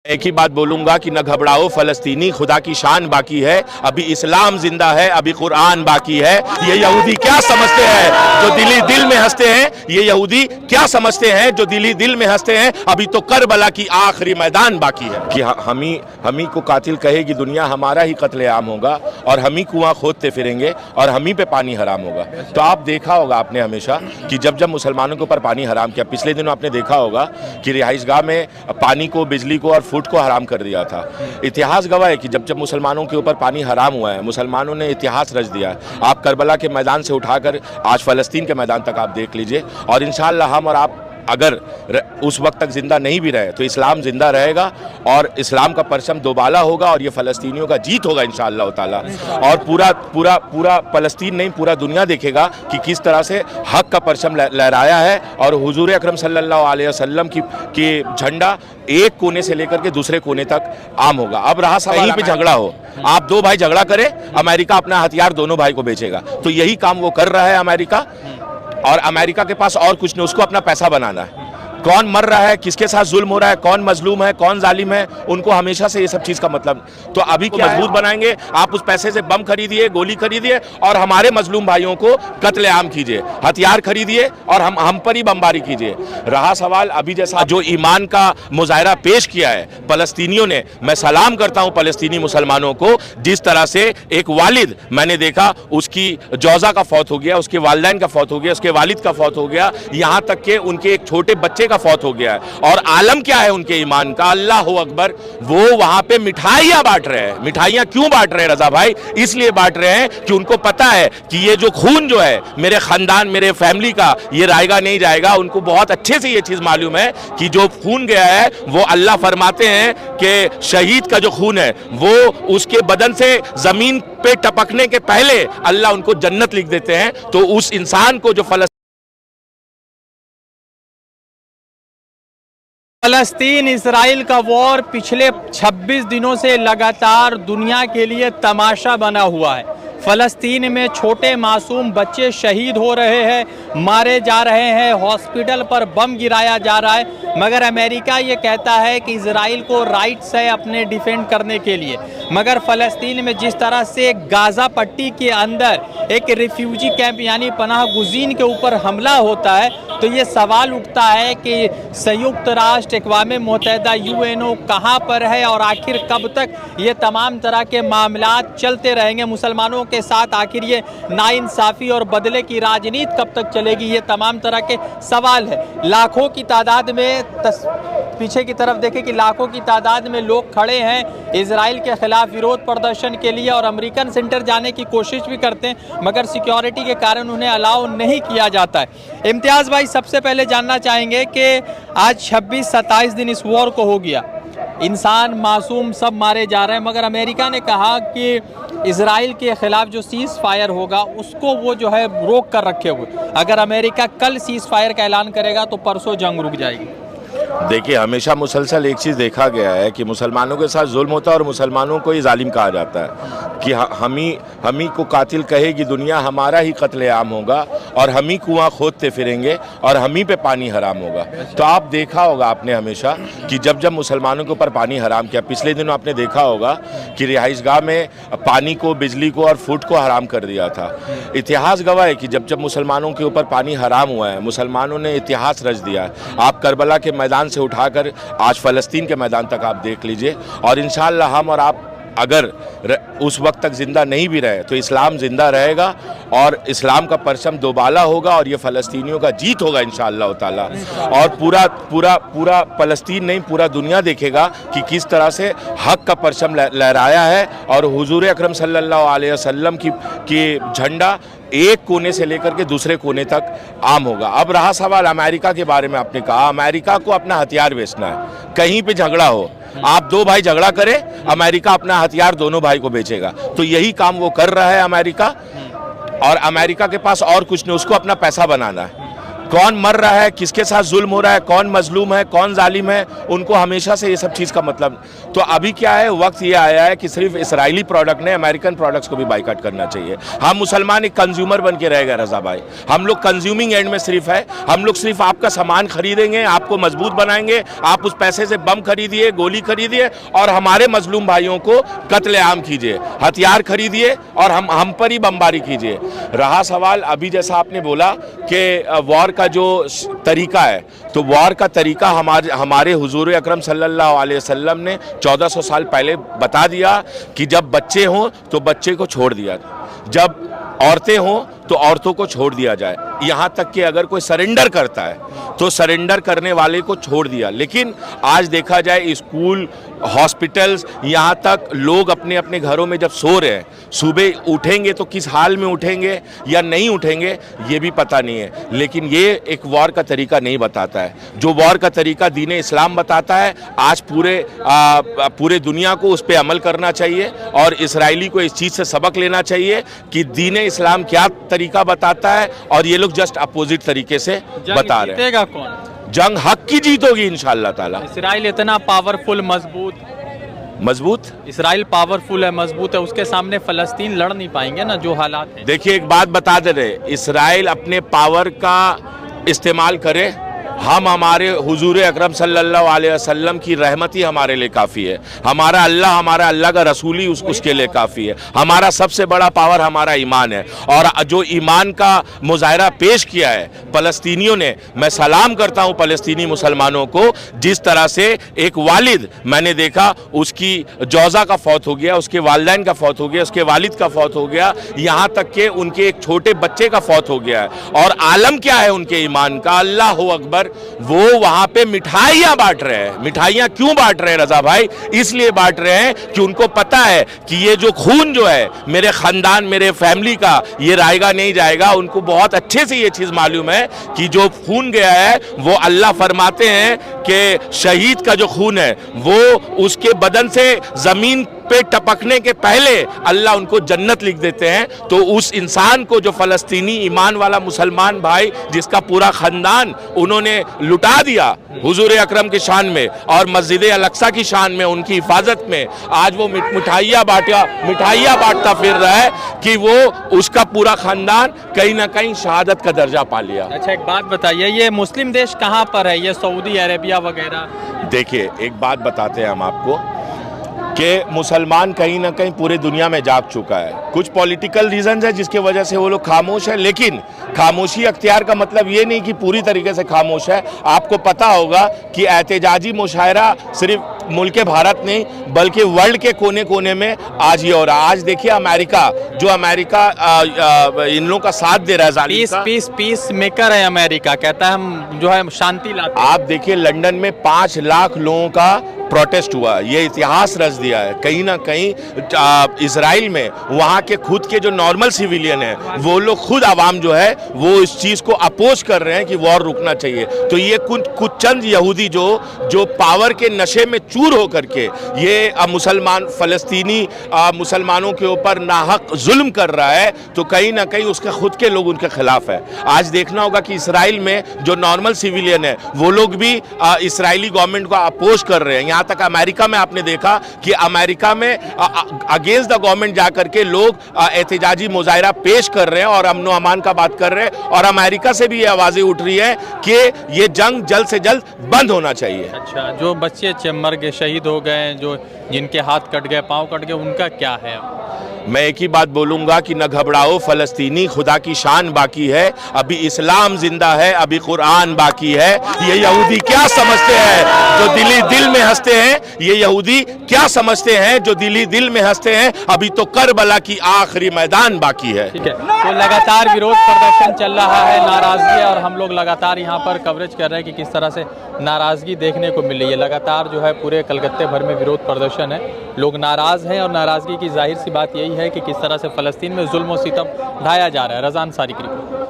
एक ही बात बोलूंगा कि न घबराओ फलस्तीनी, खुदा की शान बाकी है, अभी इस्लाम जिंदा है, अभी कुरान बाकी है। ये यहूदी क्या समझते हैं जो दिल में हंसते हैं, ये यहूदी क्या समझते हैं जो दिल में हंसते हैं, अभी तो करबला की आखिरी मैदान बाकी है। कि हम ही को कातिल कहेगी दुनिया, हमारा ही कत्लेआम होगा और हम ही कुआं खोदते फिरेंगे और हम ही पे पानी हराम होगा। तो आप देखा होगा आपने हमेशा कि जब मुसलमानों के ऊपर पानी हराम किया, पिछले दिनों आपने देखा होगा कि रिहाइशगाह में पानी को, बिजली को और फूड को हराम कर दिया था। इतिहास गवाह है कि जब मुसलमानों के ऊपर पानी हराम हुआ है, मुसलमानों ने इतिहास रच दिया। आप करबला के मैदान से उठाकर आज फ़लस्तीन के मैदान तक आप देख लीजिए, और इंशाअल्लाह हम और आप अगर उस वक्त तक जिंदा नहीं भी रहे तो इस्लाम जिंदा रहेगा और इस्लाम का परचम दोबाला होगा और ये फ़लस्तीनियों का जीत होगा इंशाअल्लाह ताला। और पूरा फ़लस्तीन नहीं, पूरा दुनिया देखेगा कि किस तरह से हक का परचम लहराया है और हुजूर अकरम सल्लल्लाहु अलैहि वसल्लम की झंडा एक कोने से लेकर के दूसरे कोने तक आम होगा। अब रहा सवाल यहीं पे झगड़ा हो, आप दो भाई झगड़ा करें, अमेरिका अपना हथियार दोनों भाई को बेचेगा, तो यही काम वो कर रहा है अमेरिका। और अमेरिका के पास और कुछ नहीं, उसको अपना पैसा बनाना है। कौन मर रहा है, किसके साथ जुल्म हो रहा है, कौन मजलूम है, कौन जालिम है, उनको हमेशा से ये सब चीज़ का मतलब। तो अभी क्या मजबूत बनाएंगे, आप उस पैसे से बम खरीदिए, गोली खरीदिए और हमारे मजलूम भाइयों को कत्लेआम कीजिए, हथियार खरीदिए और हम पर ही बमबारी कीजिए। रहा सवाल अभी जैसा जो ईमान का मुजाहरा पेश किया है फ़लस्तीनियों ने, मैं सलाम करता हूँ फ़लस्तीनी मुसलमानों को। जिस तरह से एक वालिद मैंने देखा, उसकी जौज़ा का फौत हो गया, उसके वालिदैन का फौत हो गया, उसके वालिद का फौत हो गया, यहाँ तक कि उनके एक छोटे बच्चे का फौत हो गया है। और आलम क्या है उनके ईमान का, अल्लाह अकबर, वो वहां पे मिठाइयां बांट रहे हैं। मिठाइयां क्यों बांट रहे हैं रजा भाई? इसलिए बांट रहे हैं कि उनको पता है कि ये जो खून जो है मेरे खानदान, मेरे फैमिली का, ये रायगा नहीं जाएगा। उनको बहुत अच्छे से ये चीज मालूम है कि जो खून गया है वो, अल्लाह फरमाते हैं कि शहीद का जो खून है वो उसके बदन से जमीन पे टपकने के पहले अल्लाह उनको जन्नत लिख देते हैं। तो उस इंसान को जो फ़लस्तीन इजराइल का वॉर पिछले 26 दिनों से लगातार दुनिया के लिए तमाशा बना हुआ है। फ़लस्तीन में छोटे मासूम बच्चे शहीद हो रहे हैं, मारे जा रहे हैं, हॉस्पिटल पर बम गिराया जा रहा है, मगर अमेरिका ये कहता है कि इजराइल को राइट्स है अपने डिफेंड करने के लिए। मगर फ़लस्तीन में जिस तरह से गाज़ा पट्टी के अंदर एक रिफ्यूजी कैंप यानी पनाह गुज़ीन के ऊपर हमला होता है, तो ये सवाल उठता है कि संयुक्त राष्ट्र, अक़वाम मुत्तहिदा, UNO कहाँ पर है और आखिर कब तक ये तमाम तरह के मामलात चलते रहेंगे मुसलमानों के साथ। आखिर ये नाइंसाफ़ी और बदले की राजनीति कब तक चलेगी, ये तमाम तरह के सवाल है। लाखों की तादाद में पीछे की तरफ देखें कि लाखों की तादाद में लोग खड़े हैं इजराइल के खिलाफ विरोध प्रदर्शन के लिए और अमेरिकन सेंटर जाने की कोशिश भी करते हैं, मगर सिक्योरिटी के कारण उन्हें अलाउ नहीं किया जाता है। इम्तियाज़ भाई, सबसे पहले जानना चाहेंगे कि आज 26-27 दिन इस वॉर को हो गया, इंसान मासूम सब मारे जा रहे हैं, मगर अमेरिका ने कहा कि इजराइल के ख़िलाफ़ जो सीज़ फायर होगा उसको वो जो है रोक कर रखे हुए, अगर अमेरिका कल सीज़ फायर का ऐलान करेगा तो परसों जंग रुक जाएगी। देखिए, हमेशा मुसलसल एक चीज़ देखा गया है कि मुसलमानों के साथ जुल्म होता है और मुसलमानों को ही जालिम कहा जाता है। कि हम ही को कातिल कहेगी दुनिया, हमारा ही कत्लेआम होगा और हम ही कुआं खोदते फिरेंगे और हम ही पे पानी हराम होगा। तो आप देखा होगा आपने हमेशा कि जब मुसलमानों के ऊपर पानी हराम किया, पिछले दिनों आपने देखा होगा कि रिहाइशगाह में पानी को, बिजली को और फूड को हराम कर दिया था। इतिहास गवाह है कि जब मुसलमानों के ऊपर पानी हराम हुआ है, मुसलमानों ने इतिहास रच दिया। आप करबला के मैदान से उठाकर आज फ़लस्तीन के मैदान तक आप देख लीजिए, और इंशाअल्लाह हम और आप अगर उस वक्त तक जिंदा नहीं भी रहे तो इस्लाम जिंदा रहेगा और इस्लाम का परचम दोबाला होगा और ये फ़लस्तीनियों का जीत होगा इंशाअल्लाह ताला। और पूरा फ़लस्तीन नहीं, पूरा दुनिया देखेगा कि किस तरह से हक का परचम लहराया है और हुजूर अकरम सल्लल्लाहु अलैहि वसल्लम की झंडा एक कोने से लेकर के दूसरे कोने तक आम होगा। अब रहा सवाल अमेरिका के बारे में, आपने कहा अमेरिका को अपना हथियार बेचना है, कहीं पे झगड़ा हो, आप दो भाई झगड़ा करें, अमेरिका अपना हथियार दोनों भाई को बेचेगा। तो यही काम वो कर रहा है अमेरिका, और अमेरिका के पास और कुछ नहीं, उसको अपना पैसा बनाना है। कौन मर रहा है, किसके साथ जुल्म हो रहा है, कौन मजलूम है, कौन जालिम है, उनको हमेशा से ये सब चीज़ का मतलब। तो अभी क्या है, वक्त ये आया है कि सिर्फ इसराइली प्रोडक्ट ने अमेरिकन प्रोडक्ट्स को भी बाइकआउट करना चाहिए। हम मुसलमान एक कंज्यूमर बन के रह गए रजा भाई, हम लोग कंज्यूमिंग एंड में सिर्फ है, हम लोग सिर्फ आपका सामान खरीदेंगे, आपको मजबूत बनाएंगे, आप उस पैसे से बम खरीदिए, गोली खरीदिए और हमारे मजलूम भाइयों को कत्लेआम कीजिए, हथियार खरीदिए और हम पर ही बमबारी कीजिए। रहा सवाल अभी जैसा आपने बोला कि वॉर का जो तरीका है, तो वॉर का तरीका हमारे हुजूर अकरम सल्लल्लाहु अलैहि वसल्लम ने 1400 साल पहले बता दिया कि जब बच्चे हों तो बच्चे को छोड़ दिया, जब औरतें हों तो औरतों को छोड़ दिया जाए, यहाँ तक कि अगर कोई सरेंडर करता है तो सरेंडर करने वाले को छोड़ दिया। लेकिन आज देखा जाए स्कूल, हॉस्पिटल्स, यहाँ तक लोग अपने अपने घरों में जब सो रहे हैं, सुबह उठेंगे तो किस हाल में उठेंगे या नहीं उठेंगे ये भी पता नहीं है। लेकिन ये एक वॉर का तरीका नहीं बताता है। जो वॉर का तरीका दीन इस्लाम बताता है, आज पूरे दुनिया को उस पर अमल करना चाहिए और इसराइली को इस चीज़ से सबक लेना चाहिए कि दीन इस्लाम क्या तरीका बताता है और ये लोग जस्ट अपोजिट तरीके से बता रहे हैं। कौन जंग हक की जीत होगी इंशाअल्लाह ताला। इसराइल इतना पावरफुल मजबूत इसराइल पावरफुल है, मजबूत है, उसके सामने फलस्तीन लड़ नहीं पाएंगे ना जो हालात है। देखिए एक बात बता दे रहे, इसराइल अपने पावर का इस्तेमाल करे, हम हमारे हुजूर अकरम सल्लल्लाहु अलैहि वसल्लम की रहमत ही हमारे लिए काफ़ी है, हमारा अल्लाह का रसूल ही उसके लिए काफ़ी है। हमारा सबसे बड़ा पावर हमारा ईमान है और जो ईमान का मुजाहरा पेश किया है फ़लस्तीनियों ने, मैं सलाम करता हूँ फ़लस्तीनी मुसलमानों को। जिस तरह से एक वालिद मैंने देखा, उसकी जौज़ा का फौत हो गया, उसके वालिदैन का फौत हो गया, उसके वालिद का फौत हो गया, यहाँ तक कि उनके एक छोटे बच्चे का फौत हो गया है। और आलम क्या है उनके ईमान का, अल्लाह अकबर, वो वहां पे मिठाइयां बांट रहे हैं। मिठाइयां क्यों बांट रहे हैं रजा भाई? इसलिए बांट रहे हैं कि उनको पता है कि ये जो खून जो है मेरे खानदान, मेरे फैमिली का, ये रायगा नहीं जाएगा। उनको बहुत अच्छे से ये चीज मालूम है कि जो खून गया है वो अल्लाह फरमाते हैं कि शहीद का जो खून है वो उसके बदन से जमीन पे टपकने के पहले अल्लाह उनको जन्नत लिख देते हैं। तो उस इंसान को, जो फलस्तीनी ईमान वाला मुसलमान भाई जिसका पूरा खानदान उन्होंने लुटा दिया हुजूर अकरम की शान में और मस्जिद अल-अक्सा की शान में, उनकी हिफाजत में, आज वो मिठाइयाँ बांटता फिर रहा है कि वो उसका पूरा खानदान कहीं ना कहीं शहादत का दर्जा पा लिया। अच्छा एक बात बताइए, ये मुस्लिम देश कहाँ पर है, ये सऊदी अरेबिया वगैरह? देखिए एक बात बताते हैं हम आपको कि मुसलमान कहीं ना कहीं पूरे दुनिया में जाग चुका है। कुछ पॉलिटिकल रीजंस है जिसके वजह से वो लोग खामोश है, लेकिन खामोशी अख्तियार का मतलब ये नहीं कि पूरी तरीके से खामोश है। आपको पता होगा कि एहतजाजी मुशायरा सिर्फ मुल्क भारत नहीं बल्कि वर्ल्ड के कोने कोने में आज ये हो रहा है। आज देखिए अमेरिका इन लोगों का साथ दे रहा है, पीस मेकर है अमेरिका, कहता है हम जो है शांति लाते हैं। आप देखिए लंदन में 5 लाख लोगों का प्रोटेस्ट हुआ, ये इतिहास रच दिया है। कहीं ना कहीं इजराइल में वहाँ के खुद के जो नॉर्मल सिविलियन है वो लोग खुद आवाम जो है वो इस चीज़ को अपोज कर रहे हैं कि वॉर रुकना चाहिए। तो ये कुछ चंद यहूदी जो पावर के नशे में चूर होकर के ये मुसलमान फलस्तीनी मुसलमानों के ऊपर नाहक जुल्म कर रहा है, तो कहीं ना कहीं उसके खुद के लोग उनके खिलाफ है। आज देखना होगा कि इसराइल में जो नॉर्मल सिविलियन है वो लोग भी इसराइली गवर्नमेंट को अपोज कर रहे हैं। यहाँ तक अमेरिका में आपने देखा कि अमेरिका में अगेंस्ट द गवर्नमेंट जाकर के लोग एहतजाजी मुजाहरा पेश कर रहे हैं और अमन व अमान का बात कर रहे हैं। और अमेरिका से भी ये आवाजें उठ रही है कि ये जंग जल्द से जल्द बंद होना चाहिए। अच्छा, जो बच्चे मर गए, शहीद हो गए, जो जिनके हाथ कट गए, पांव कट गए, उनका क्या है? मैं एक ही बात बोलूंगा कि न घबराओ फलस्तीनी, खुदा की शान बाकी है, अभी इस्लाम जिंदा है, अभी कुरान बाकी है। ये यहूदी क्या समझते हैं जो दिल में हंसते हैं, ये यहूदी क्या समझते हैं जो दिल में हंसते हैं, अभी तो करबला की आखिरी मैदान बाकी है। ठीक है, तो लगातार विरोध प्रदर्शन चल रहा है, नाराजगी, और हम लोग लगातार यहाँ पर कवरेज कर रहे हैं कि किस तरह से नाराजगी देखने को मिल रही है। लगातार जो है पूरे कलकत्ते भर में विरोध प्रदर्शन है, लोग नाराज हैं और नाराजगी की जाहिर सी बात यही है कि किस तरह से फलस्तीन में जुल्म और सितम ढाया जा रहा है। रज़ा अंसारी की रिपोर्ट।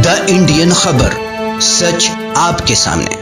द इंडियन खबर, सच आपके सामने।